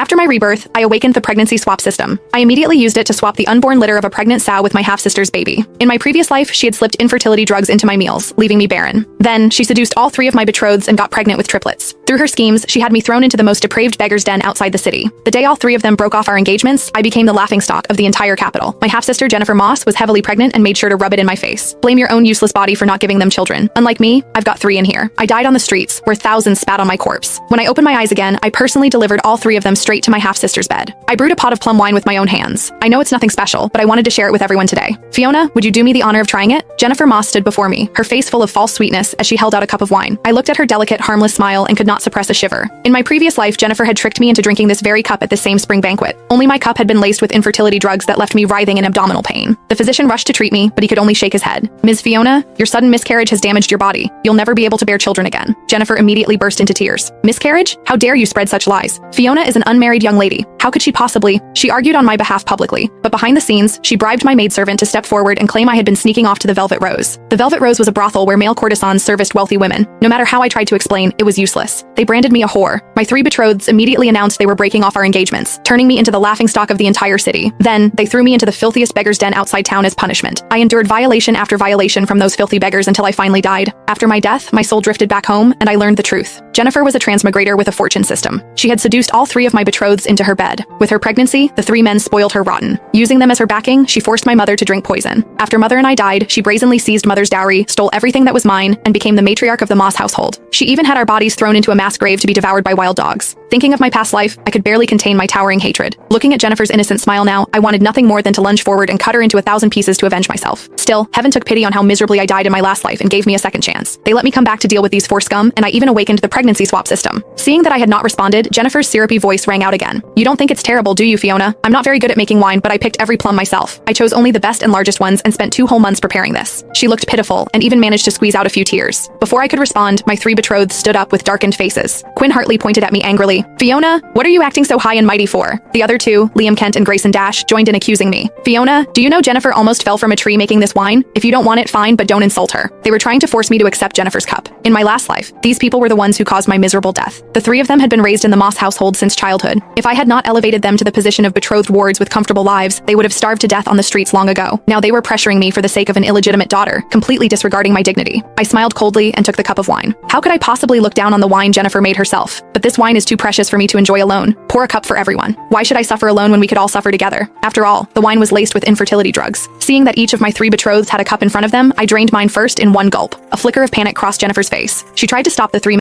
After my rebirth, I awakened the pregnancy swap system. I immediately used it to swap the unborn litter of a pregnant sow with my half-sister's baby. In my previous life, she had slipped infertility drugs into my meals, leaving me barren. Then, she seduced all 3 of my betrothed and got pregnant with triplets. Through her schemes, she had me thrown into the most depraved beggar's den outside the city. The day all 3 of them broke off our engagements, I became the laughingstock of the entire capital. My half-sister Jennifer Moss was heavily pregnant and made sure to rub it in my face. Blame your own useless body for not giving them children. Unlike me, I've got 3 in here. I died on the streets, where thousands spat on my corpse. When I opened my eyes again, I personally delivered all 3 of them straight to my half-sister's bed. I brewed a pot of plum wine with my own hands. I know it's nothing special, but I wanted to share it with everyone today. Fiona, would you do me the honor of trying it? Jennifer Moss stood before me, her face full of false sweetness as she held out a cup of wine. I looked at her delicate, harmless smile and could not suppress a shiver. In my previous life, Jennifer had tricked me into drinking this very cup at this same spring banquet. Only my cup had been laced with infertility drugs that left me writhing in abdominal pain. The physician rushed to treat me, but he could only shake his head. Ms. Fiona, your sudden miscarriage has damaged your body. You'll never be able to bear children again. Jennifer immediately burst into tears. Miscarriage? How dare you spread such lies? Fiona is an unmarried young lady. How could she possibly? She argued on my behalf publicly, but behind the scenes, she bribed my maidservant to step forward and claim I had been sneaking off to the Velvet Rose. The Velvet Rose was a brothel where male courtesans serviced wealthy women. No matter how I tried to explain, it was useless. They branded me a whore. My 3 betrotheds immediately announced they were breaking off our engagements, turning me into the laughingstock of the entire city. Then, they threw me into the filthiest beggar's den outside town as punishment. I endured violation after violation from those filthy beggars until I finally died. After my death, my soul drifted back home, and I learned the truth. Jennifer was a transmigrator with a fortune system. She had seduced all 3 of my betrotheds into her bed. With her pregnancy, the 3 men spoiled her rotten. Using them as her backing, she forced my mother to drink poison. After Mother and I died, she brazenly seized Mother's dowry, stole everything that was mine, and became the matriarch of the Moss household. She even had our bodies thrown into a mass grave to be devoured by wild dogs. Thinking of my past life, I could barely contain my towering hatred. Looking at Jennifer's innocent smile now, I wanted nothing more than to lunge forward and cut her into 1,000 pieces to avenge myself. Still, heaven took pity on how miserably I died in my last life and gave me a second chance. They let me come back to deal with these 4 scum, and I even awakened the pregnancy swap system. Seeing that I had not responded, Jennifer's syrupy voice rang out again. You don't think it's terrible, do you, Fiona? I'm not very good at making wine, but I picked every plum myself. I chose only the best and largest ones and spent 2 whole months preparing this. She looked pitiful and even managed to squeeze out a few tears. Before I could respond, my 3 betrothed stood up with darkened faces. Quinn Hartley pointed at me angrily. Fiona, what are you acting so high and mighty for? The other 2, Liam Kent and Grayson Dash, joined in accusing me. Fiona, do you know Jennifer almost fell from a tree making this wine? If you don't want it, fine, but don't insult her. They were trying to force me to accept Jennifer's cup. In my last life, these people were the ones who caused my miserable death. The 3 of them had been raised in the Moss household since childhood. If I had not elevated them to the position of betrothed wards with comfortable lives, they would have starved to death on the streets long ago. Now they were pressuring me for the sake of an illegitimate daughter, completely disregarding my dignity. I smiled coldly and took the cup of wine. How could I possibly look down on the wine Jennifer made herself? But this wine is too precious for me to enjoy alone. Pour a cup for everyone. Why should I suffer alone when we could all suffer together? After all, the wine was laced with infertility drugs. Seeing that each of my 3 betrotheds had a cup in front of them, I drained mine first in one gulp. A flicker of panic crossed Jennifer's face. She tried to stop the 3